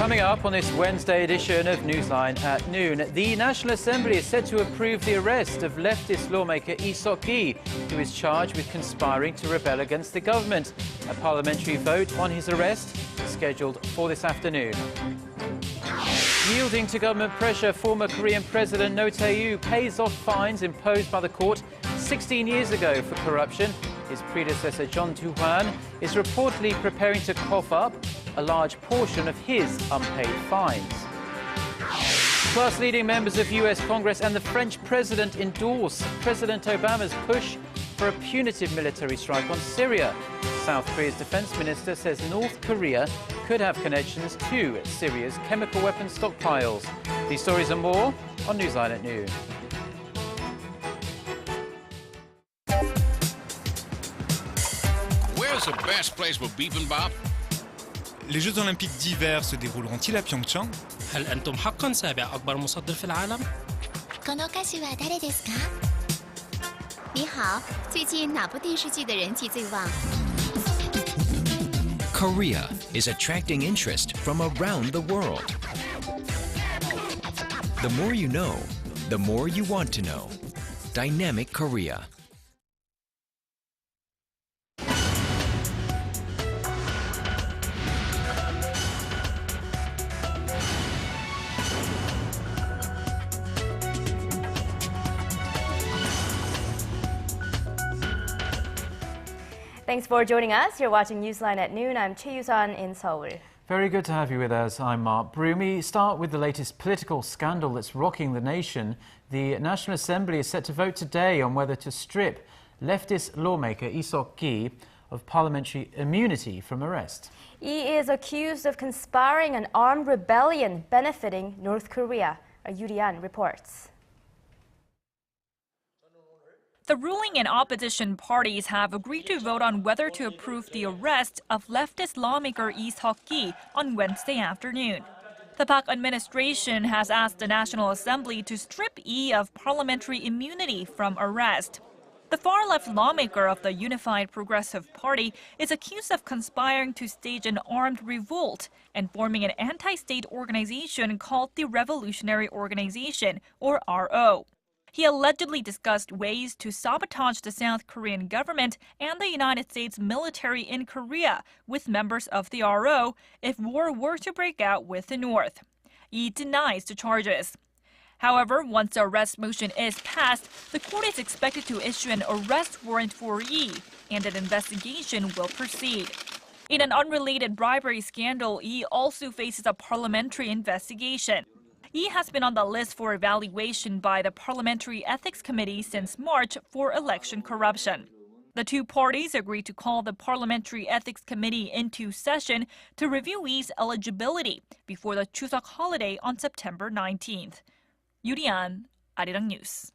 Coming up on this Wednesday edition of Newsline at Noon, the National Assembly is set to approve the arrest of leftist lawmaker Lee Seok-ki, who is charged with conspiring to rebel against the government. A parliamentary vote on his arrest is scheduled for this afternoon. Yielding to government pressure, former Korean President Roh Tae-woo pays off fines imposed by the court 16 years ago for corruption. His predecessor Chun Doo-hwan is reportedly preparing to cough up a large portion of his unpaid fines. Plus, leading members of US Congress and the French president endorse President Obama's push for a punitive military strike on Syria. South Korea's defense minister says North Korea could have connections to Syria's chemical weapons stockpiles. These stories and more on Newsline at Noon. Where's the best place for bibimbap? Les Jeux Olympiques d'hiver se dérouleront-ils à Pyeongchang? هل أنتم حقاً سابع أكبر مصدر في العالم؟ この歌手は誰ですか？你好，最近哪部电视剧的人气最旺？ Korea is attracting interest from around the world. The more you know, the more you want to know. Dynamic Korea. Thanks for joining us. You're watching Newsline at Noon. I'm Choi Yu-sun in Seoul. Very good to have you with us. I'm Mark Broom. We start with the latest political scandal that's rocking the nation. The National Assembly is set to vote today on whether to strip leftist lawmaker Lee Seok-ki of parliamentary immunity from arrest. Lee is accused of conspiring an armed rebellion benefiting North Korea. Yoo-rian reports. The ruling and opposition parties have agreed to vote on whether to approve the arrest of leftist lawmaker Lee Seok-ki on Wednesday afternoon. The Park administration has asked the National Assembly to strip Lee of parliamentary immunity from arrest. The far-left lawmaker of the Unified Progressive Party is accused of conspiring to stage an armed revolt and forming an anti-state organization called the Revolutionary Organization, or RO. He allegedly discussed ways to sabotage the South Korean government and the United States military in Korea with members of the RO if war were to break out with the North. He denies the charges. However, once the arrest motion is passed, the court is expected to issue an arrest warrant for Lee, and an investigation will proceed. In an unrelated bribery scandal, Lee also faces a parliamentary investigation. Lee has been on the list for evaluation by the Parliamentary Ethics Committee since March for election corruption. The two parties agreed to call the Parliamentary Ethics Committee into session to review Lee's eligibility before the Chuseok holiday on September 19th. Yoo-rian, Arirang News.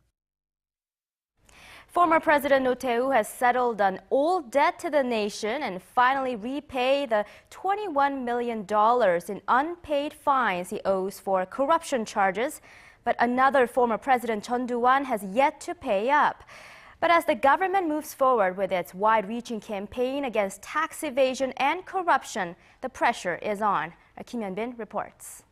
Former President Roh Tae-woo has settled an old debt to the nation and finally repaid the $21 million in unpaid fines he owes for corruption charges. But another former President Chun Doo-hwan has yet to pay up. But as the government moves forward with its wide-reaching campaign against tax evasion and corruption, the pressure is on. Kim Hyun-bin reports.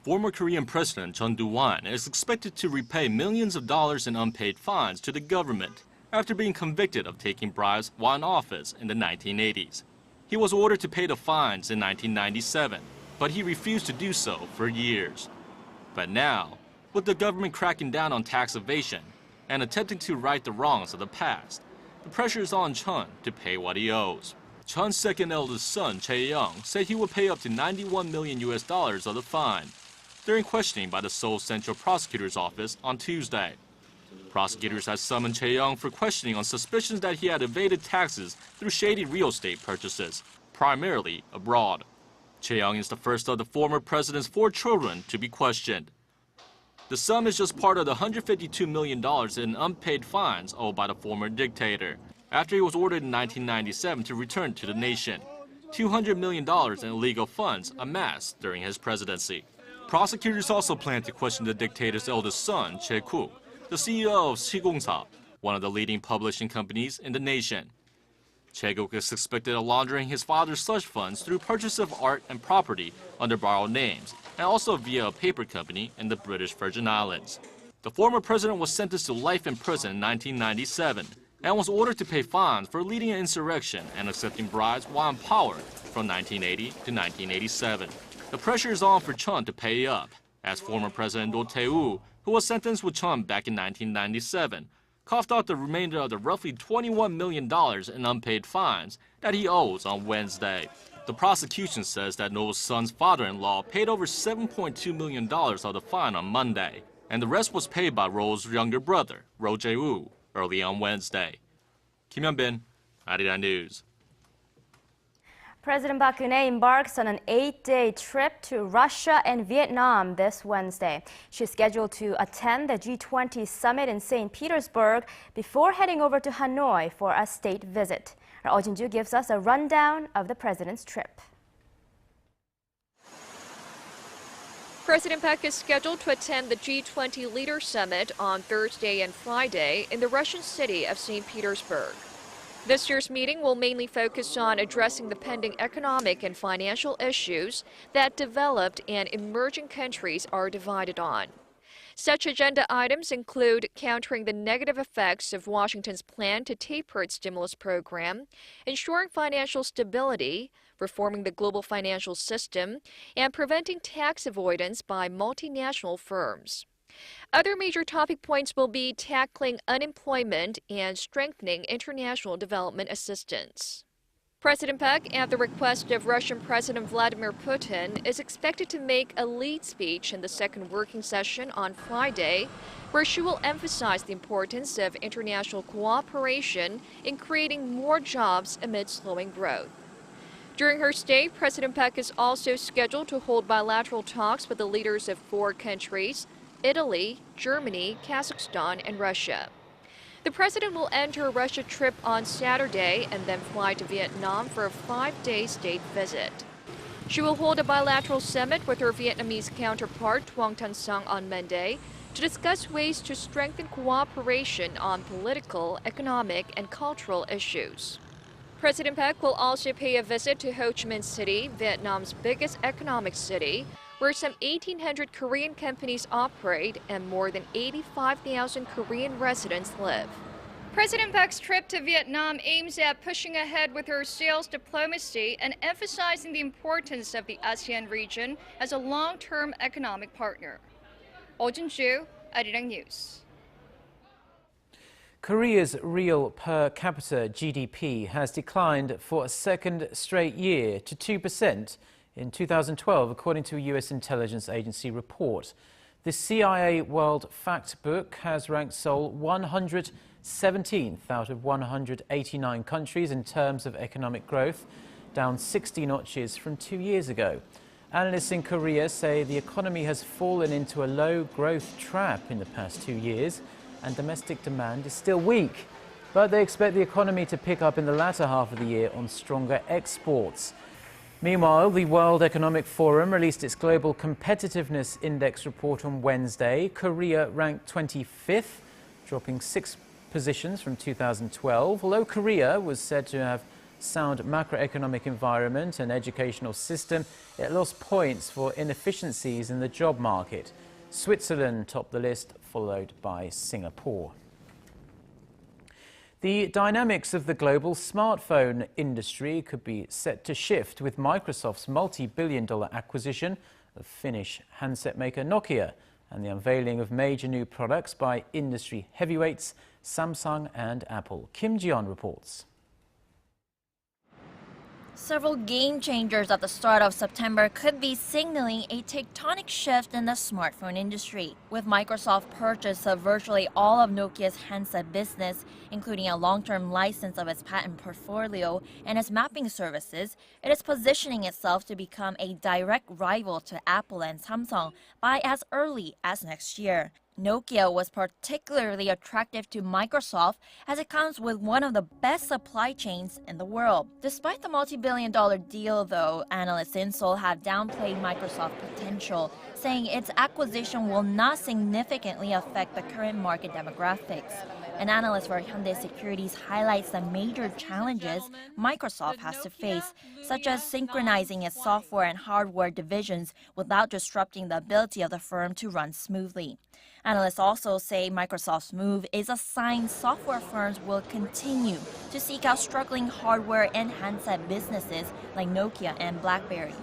Former Korean President Chun Doo-hwan is expected to repay millions of dollars in unpaid fines to the government after being convicted of taking bribes while in office in the 1980s. He was ordered to pay the fines in 1997, but he refused to do so for years. But now, with the government cracking down on tax evasion and attempting to right the wrongs of the past, the pressure is on Chun to pay what he owes. Chun's second eldest son, Chae-young, said he would pay up to $91 million of the fine during questioning by the Seoul Central Prosecutor's Office on Tuesday. Prosecutors had summoned Chae-young for questioning on suspicions that he had evaded taxes through shady real estate purchases, primarily abroad. Chae-young is the first of the former president's 4 children to be questioned. The sum is just part of the $152 million in unpaid fines owed by the former dictator, after he was ordered in 1997 to return to the nation. $200 million in illegal funds amassed during his presidency. Prosecutors also plan to question the dictator's eldest son, Chae-koo, the CEO of Sigongsa, one of the leading publishing companies in the nation. Chae-guk is suspected of laundering his father's slush funds through purchase of art and property under borrowed names, and also via a paper company in the British Virgin Islands. The former president was sentenced to life in prison in 1997 and was ordered to pay fines for leading an insurrection and accepting bribes while in power from 1980 to 1987. The pressure is on for Chun to pay up, as former President Roh Tae-woo, who was sentenced with Chun back in 1997, coughed out the remainder of the roughly $21 million in unpaid fines that he owes on Wednesday. The prosecution says that Roh's son's father-in-law paid over $7.2 million of the fine on Monday, and the rest was paid by Roh's younger brother, Roh Tae-woo, early on Wednesday. Kim Hyun-bin, Arirang News. President Park Geun-hye embarks on an 8-day trip to Russia and Vietnam this Wednesday. She's scheduled to attend the G20 summit in St. Petersburg before heading over to Hanoi for a state visit. Roh Jin-ju gives us a rundown of the president's trip. President Park is scheduled to attend the G20 Leader Summit on Thursday and Friday in the Russian city of St. Petersburg. This year's meeting will mainly focus on addressing the pending economic and financial issues that developed and emerging countries are divided on. Such agenda items include countering the negative effects of Washington's plan to taper its stimulus program, ensuring financial stability, reforming the global financial system, and preventing tax avoidance by multinational firms. Other major topic points will be tackling unemployment and strengthening international development assistance. President Park, at the request of Russian President Vladimir Putin, is expected to make a lead speech in the second working session on Friday, where she will emphasize the importance of international cooperation in creating more jobs amid slowing growth. During her stay, President Park is also scheduled to hold bilateral talks with the leaders of 4 countries: Italy, Germany, Kazakhstan, and Russia. The president will end her Russia trip on Saturday and then fly to Vietnam for a 5-day state visit. She will hold a bilateral summit with her Vietnamese counterpart Tuong Tan Sang on Monday to discuss ways to strengthen cooperation on political, economic, and cultural issues. President Park will also pay a visit to Ho Chi Minh City, Vietnam's biggest economic city, where some 1,800 Korean companies operate and more than 85,000 Korean residents live. President Park's trip to Vietnam aims at pushing ahead with her sales diplomacy and emphasizing the importance of the ASEAN region as a long-term economic partner. Oh Jin-ju, Arirang News. Korea's real per capita GDP has declined for a second straight year to 2% in 2012, according to a U.S. intelligence agency report. The CIA World Factbook has ranked Seoul 117th out of 189 countries in terms of economic growth, down 60 notches from 2 years ago. Analysts in Korea say the economy has fallen into a low growth trap in the past 2 years, and domestic demand is still weak. But they expect the economy to pick up in the latter half of the year on stronger exports. Meanwhile, the World Economic Forum released its Global Competitiveness Index report on Wednesday. Korea ranked 25th, dropping 6 positions from 2012. Although Korea was said to have sound macroeconomic environment and educational system, it lost points for inefficiencies in the job market. Switzerland topped the list, followed by Singapore. The dynamics of the global smartphone industry could be set to shift with Microsoft's multi-billion-dollar acquisition of Finnish handset maker Nokia and the unveiling of major new products by industry heavyweights Samsung and Apple. Kim Ji-yeon reports. Several game changers at the start of September could be signaling a tectonic shift in the smartphone industry. With Microsoft's purchase of virtually all of Nokia's handset business, including a long-term license of its patent portfolio and its mapping services, it is positioning itself to become a direct rival to Apple and Samsung by as early as next year. Nokia was particularly attractive to Microsoft as it comes with one of the best supply chains in the world. Despite the multi-billion-dollar deal, though, analysts in Seoul have downplayed Microsoft's potential, saying its acquisition will not significantly affect the current market demographics. An analyst for Hyundai Securities highlights the major challenges Microsoft has to face, such as synchronizing its software and hardware divisions without disrupting the ability of the firm to run smoothly. Analysts also say Microsoft's move is a sign software firms will continue to seek out struggling hardware and handset businesses like Nokia and BlackBerry.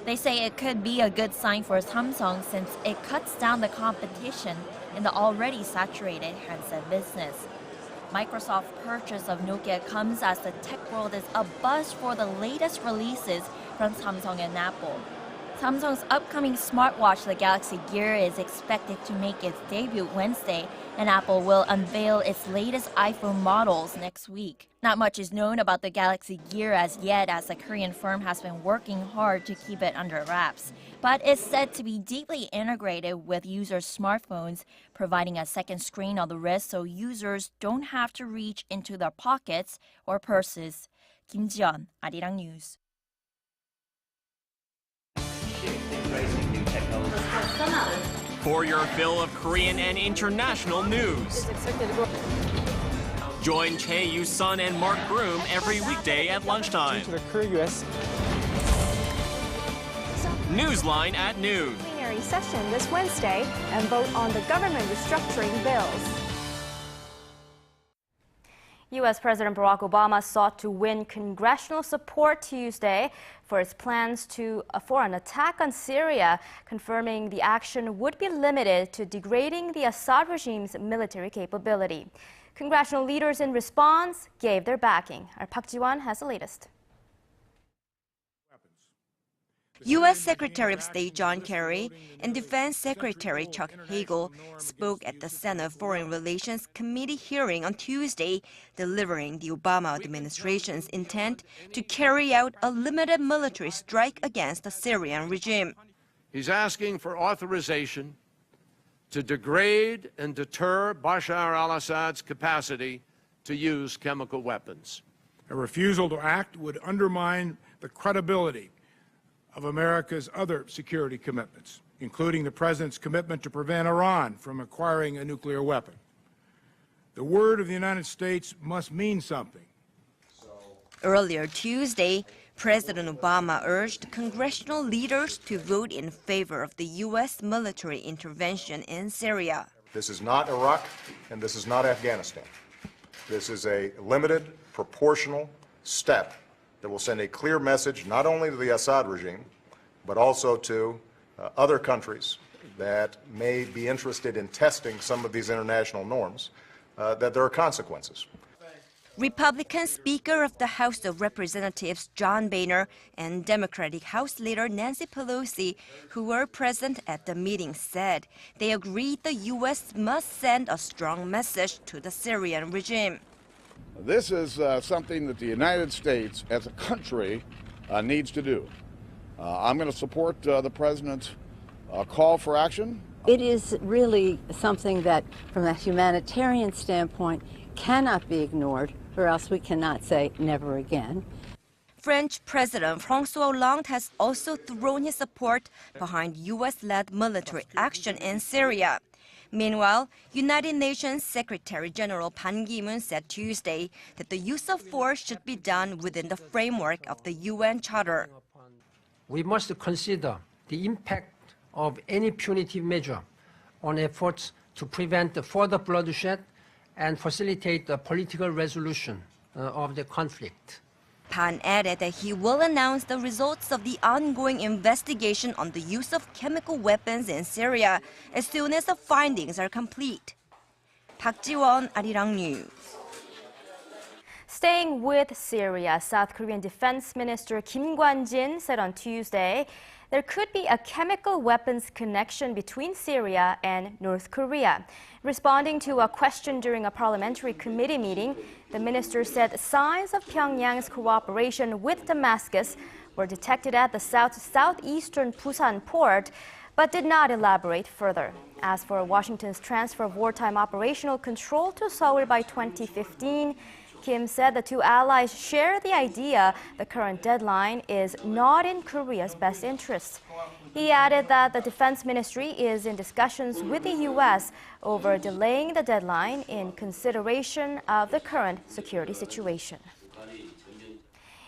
They say it could be a good sign for Samsung since it cuts down the competition in the already saturated handset business. Microsoft's purchase of Nokia comes as the tech world is abuzz for the latest releases from Samsung and Apple. Samsung's upcoming smartwatch, the Galaxy Gear, is expected to make its debut Wednesday, and Apple will unveil its latest iPhone models next week. Not much is known about the Galaxy Gear as yet, as the Korean firm has been working hard to keep it under wraps. But it's said to be deeply integrated with users' smartphones, providing a second screen on the wrist so users don't have to reach into their pockets or purses. Kim Ji-yeon, Arirang News. For your fill of Korean and international news. Join Chae Yu-sun and Mark Broom every weekday at lunchtime. Newsline at Noon. Plenary session this Wednesday and vote on the government restructuring bills. U.S. President Barack Obama sought to win congressional support Tuesday for his plans for an attack on Syria, confirming the action would be limited to degrading the Assad regime's military capability. Congressional leaders in response gave their backing. Our Park Ji-won has the latest. U.S. Secretary of State John Kerry and Defense Secretary Chuck Hagel spoke at the Senate Foreign Relations Committee hearing on Tuesday, delivering the Obama administration's intent to carry out a limited military strike against the Syrian regime. He's asking for authorization to degrade and deter Bashar al-Assad's capacity to use chemical weapons. A refusal to act would undermine the credibility of America's other security commitments, including the President's commitment to prevent Iran from acquiring a nuclear weapon. The word of the United States must mean something. Earlier Tuesday, President Obama urged congressional leaders to vote in favor of the U.S. military intervention in Syria. This is not Iraq, and this is not Afghanistan. This is a limited, proportional step that will send a clear message not only to the Assad regime, but also to other countries that may be interested in testing some of these international norms, that there are consequences. Republican Speaker of the House of Representatives John Boehner and Democratic House Leader Nancy Pelosi, who were present at the meeting, said they agreed the U.S. must send a strong message to the Syrian regime. This is something that the United States as a country needs to do. I'm going to support the President's call for action. It is really something that, from a humanitarian standpoint, cannot be ignored, or else we cannot say never again. French President François Hollande has also thrown his support behind U.S.-led military action in Syria. Meanwhile, United Nations Secretary General Ban Ki-moon said Tuesday that the use of force should be done within the framework of the UN Charter. We must consider the impact of any punitive measure on efforts to prevent further bloodshed and facilitate the political resolution of the conflict. Pan added that he will announce the results of the ongoing investigation on the use of chemical weapons in Syria as soon as the findings are complete. Park Ji-won, Arirang News. Staying with Syria, South Korean Defense Minister Kim Kwan-jin said on Tuesday there could be a chemical weapons connection between Syria and North Korea. Responding to a question during a parliamentary committee meeting, the minister said signs of Pyongyang's cooperation with Damascus were detected at the southeastern Busan port, but did not elaborate further. As for Washington's transfer of wartime operational control to Seoul by 2015, Kim said the two allies share the idea the current deadline is not in Korea's best interests. He added that the Defense Ministry is in discussions with the U.S. over delaying the deadline in consideration of the current security situation.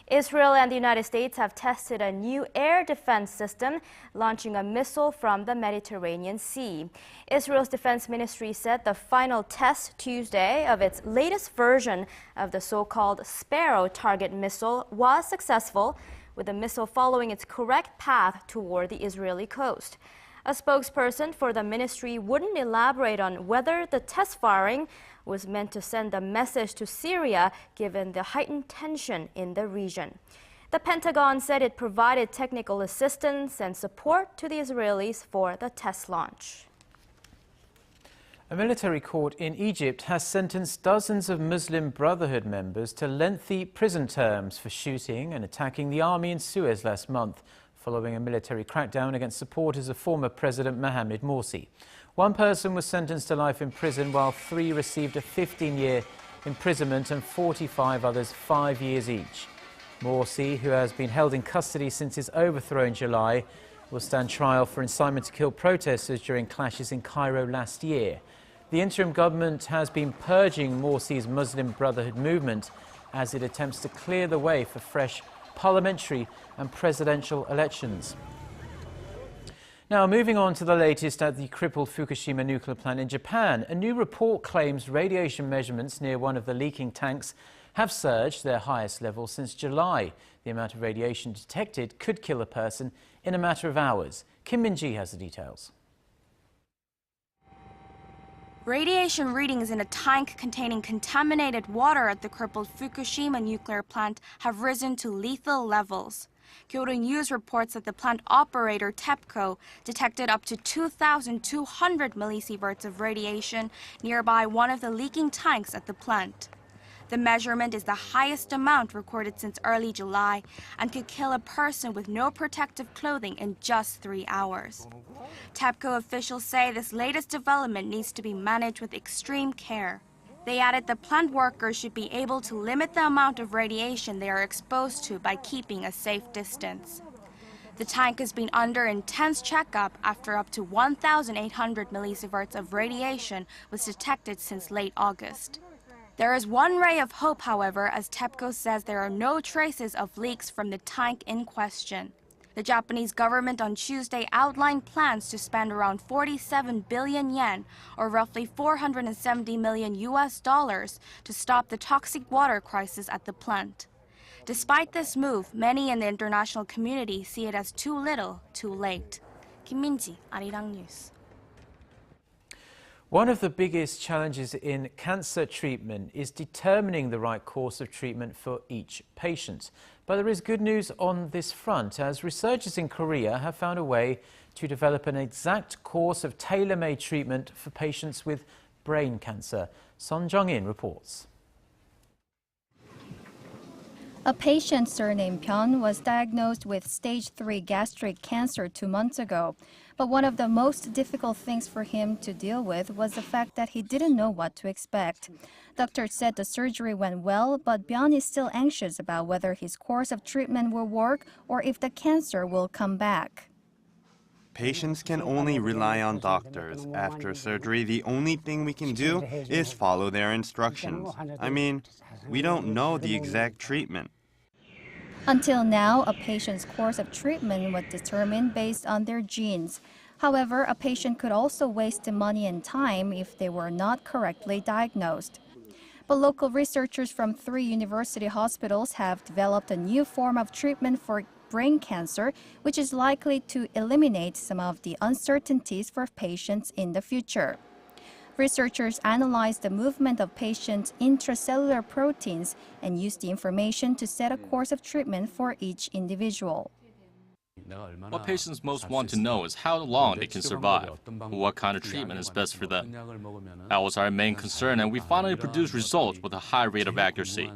Israel and the United States have tested a new air defense system, launching a missile from the Mediterranean Sea. Israel's defense ministry said the final test Tuesday of its latest version of the so-called Sparrow target missile was successful, with the missile following its correct path toward the Israeli coast. A spokesperson for the ministry wouldn't elaborate on whether the test firing was meant to send a message to Syria, given the heightened tension in the region. The Pentagon said it provided technical assistance and support to the Israelis for the test launch. A military court in Egypt has sentenced dozens of Muslim Brotherhood members to lengthy prison terms for shooting and attacking the army in Suez last month, following a military crackdown against supporters of former President Mohamed Morsi. One person was sentenced to life in prison, while 3 received a 15-year imprisonment and 45 others 5 years each. Morsi, who has been held in custody since his overthrow in July, will stand trial for incitement to kill protesters during clashes in Cairo last year. The interim government has been purging Morsi's Muslim Brotherhood movement as it attempts to clear the way for fresh parliamentary and presidential elections. Now, moving on to the latest at the crippled Fukushima nuclear plant in Japan, a new report claims radiation measurements near one of the leaking tanks have surged their highest level since July. The amount of radiation detected could kill a person in a matter of hours. Kim Min-ji has the details. Radiation readings in a tank containing contaminated water at the crippled Fukushima nuclear plant have risen to lethal levels. Kyodo News reports that the plant operator TEPCO detected up to 2,200 millisieverts of radiation nearby one of the leaking tanks at the plant. The measurement is the highest amount recorded since early July and could kill a person with no protective clothing in just 3 hours. TEPCO officials say this latest development needs to be managed with extreme care. They added the plant workers should be able to limit the amount of radiation they are exposed to by keeping a safe distance. The tank has been under intense checkup after up to 1,800 millisieverts of radiation was detected since late August. There is one ray of hope, however, as TEPCO says there are no traces of leaks from the tank in question. The Japanese government on Tuesday outlined plans to spend around 47 billion yen, or roughly $470 million to stop the toxic water crisis at the plant. Despite this move, many in the international community see it as too little, too late. Kim Min-ji, Arirang News. One of the biggest challenges in cancer treatment is determining the right course of treatment for each patient. But there is good news on this front, as researchers in Korea have found a way to develop an exact course of tailor-made treatment for patients with brain cancer. Son Jung-in reports. A patient surnamed Pyun was diagnosed with stage 3 gastric cancer 2 months ago. But one of the most difficult things for him to deal with was the fact that he didn't know what to expect. Doctors said the surgery went well, but Pyun is still anxious about whether his course of treatment will work or if the cancer will come back. Patients can only rely on doctors. After surgery, the only thing we can do is follow their instructions. I mean, we don't know the exact treatment. Until now, a patient's course of treatment was determined based on their genes. However, a patient could also waste money and time if they were not correctly diagnosed. But local researchers from 3 university hospitals have developed a new form of treatment for brain cancer, which is likely to eliminate some of the uncertainties for patients in the future. Researchers analyzed the movement of patients' intracellular proteins and used the information to set a course of treatment for each individual. What patients most want to know is how long they can survive, what kind of treatment is best for them. That was our main concern, and we finally produced results with a high rate of accuracy.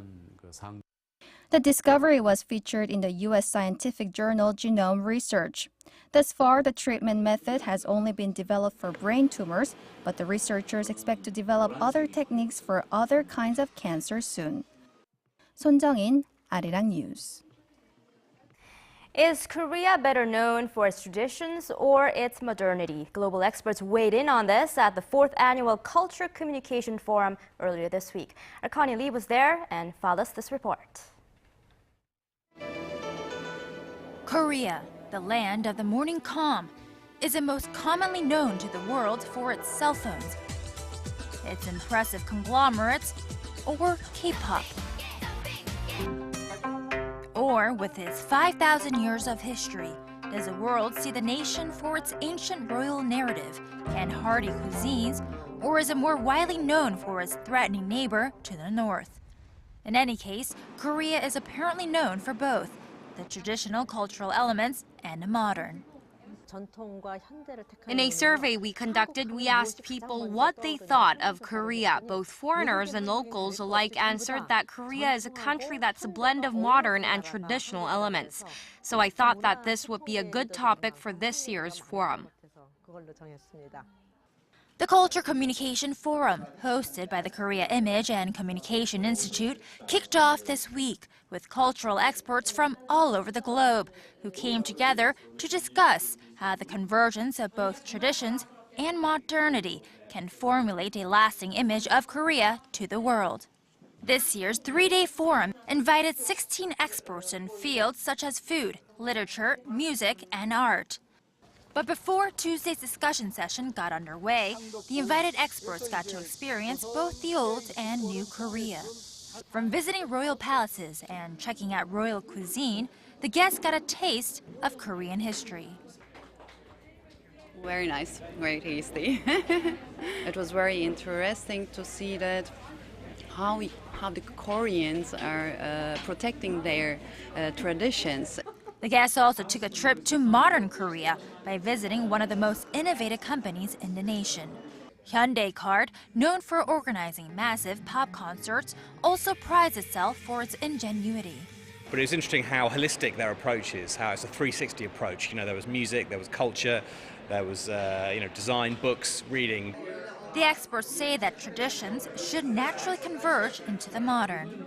The discovery was featured in the U.S. scientific journal Genome Research. Thus far, the treatment method has only been developed for brain tumors, but the researchers expect to develop other techniques for other kinds of cancer soon. 손정인, Arirang News. Is Korea better known for its traditions or its modernity? Global experts weighed in on this at the 4th Annual Culture Communication Forum earlier this week. Our Connie Lee was there and filed us this report. Korea, the land of the morning calm, is it most commonly known to the world for its cell phones, its impressive conglomerates, or K-pop. Or, with its 5,000 years of history, does the world see the nation for its ancient royal narrative and hearty cuisines, or is it more widely known for its threatening neighbor to the north? In any case, Korea is apparently known for both the traditional cultural elements and the modern. In a survey we conducted, we asked people what they thought of Korea. Both foreigners and locals alike answered that Korea is a country that's a blend of modern and traditional elements. So I thought that this would be a good topic for this year's forum. The Culture Communication Forum, hosted by the Korea Image and Communication Institute, kicked off this week with cultural experts from all over the globe who came together to discuss how the convergence of both traditions and modernity can formulate a lasting image of Korea to the world. This year's three-day forum invited 16 experts in fields such as food, literature, music, and art. But before Tuesday's discussion session got underway, the invited experts got to experience both the old and new Korea. From visiting royal palaces and checking out royal cuisine, the guests got a taste of Korean history. Very nice, very tasty. It was very interesting to see that how the Koreans are protecting their traditions. The guests also took a trip to modern Korea by visiting one of the most innovative companies in the nation. Hyundai Card, known for organizing massive pop concerts, also prides itself for its ingenuity. But it was interesting how holistic their approach is, how it's a 360 approach. You know, there was music, there was culture, there was design, books, reading. The experts say that traditions should naturally converge into the modern.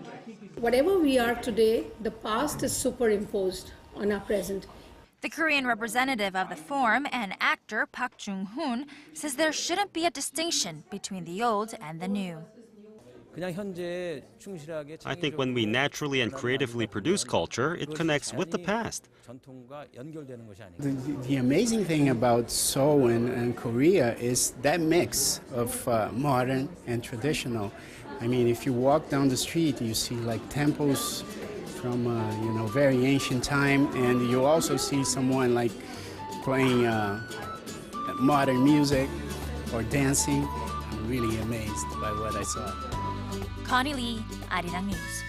Whatever we are today, the past is superimposed on our present. The Korean representative of the forum and actor Park Jung-hoon says there shouldn't be a distinction between the old and the new. I think when we naturally and creatively produce culture, it connects with the past. The amazing thing about Seoul and Korea is that mix of modern and traditional. I mean, if you walk down the street, you see like temples from very ancient time, and you also see someone like playing modern music or dancing. I'm really amazed by what I saw. Connie Lee, Arirang News.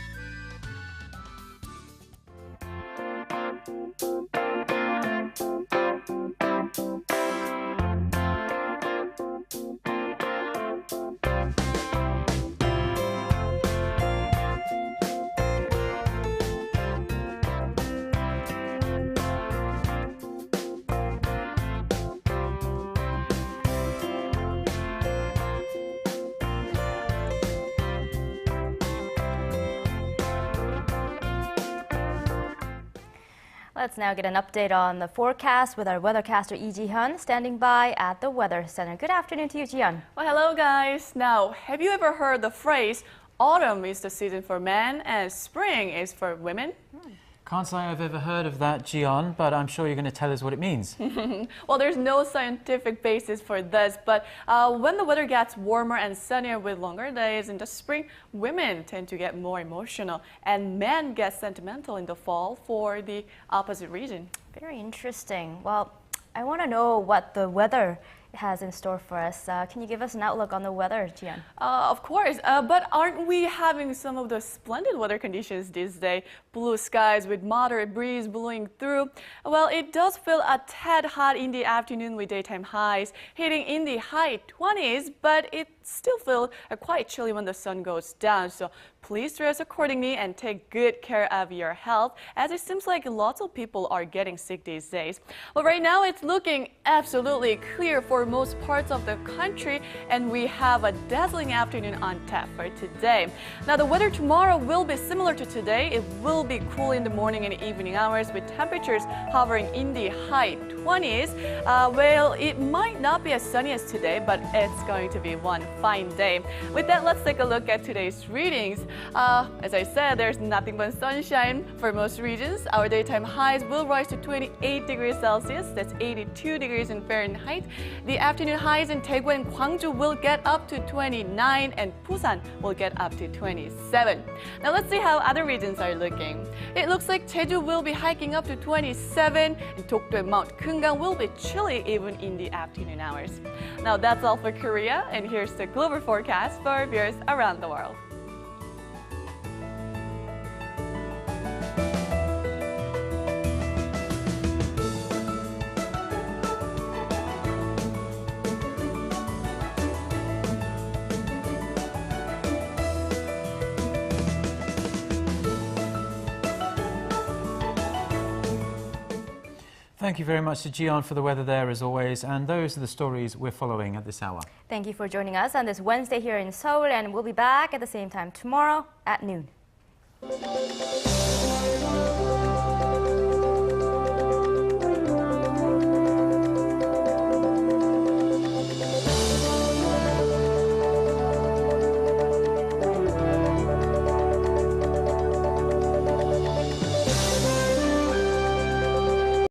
Let's now get an update on the forecast with our weathercaster Lee Ji-hyun standing by at the Weather Center. Good afternoon to you, Ji-hyun. Well, hello guys. Now, have you ever heard the phrase, autumn is the season for men and spring is for women? Can't say I've ever heard of that, Ji-hyun, but I'm sure you're going to tell us what it means. Well, there's no scientific basis for this, but when the weather gets warmer and sunnier with longer days in the spring, women tend to get more emotional, and men get sentimental in the fall for the opposite reason. Very interesting. Well, I want to know what the weather has in store for us. Can you give us an outlook on the weather, Ji-hyun? Of course, but aren't we having some of the splendid weather conditions these days? Blue skies with moderate breeze blowing through. Well, it does feel a tad hot in the afternoon with daytime highs hitting in the high 20s, but it still feels quite chilly when the sun goes down. So please dress accordingly and take good care of your health, as it seems like lots of people are getting sick these days. Well, right now it's looking absolutely clear for for most parts of the country, and we have a dazzling afternoon on tap for today. Now, the weather tomorrow will be similar to today. It will be cool in the morning and evening hours with temperatures hovering in the high 20s. Well, it might not be as sunny as today, but it's going to be one fine day. With that, let's take a look at today's readings. As I said, there's nothing but sunshine for most regions. Our daytime highs will rise to 28 degrees Celsius. That's 82 degrees in Fahrenheit. The afternoon highs in Daegu and Gwangju will get up to 29, and Busan will get up to 27. Now let's see how other regions are looking. It looks like Jeju will be hiking up to 27, and Dokdo and Mount Kumgang will be chilly even in the afternoon hours. Now that's all for Korea, and here's the global forecast for viewers around the world. Thank you very much to Jian for the weather there as always, and those are the stories we're following at this hour. Thank you for joining us on this Wednesday here in Seoul, and we'll be back at the same time tomorrow at noon.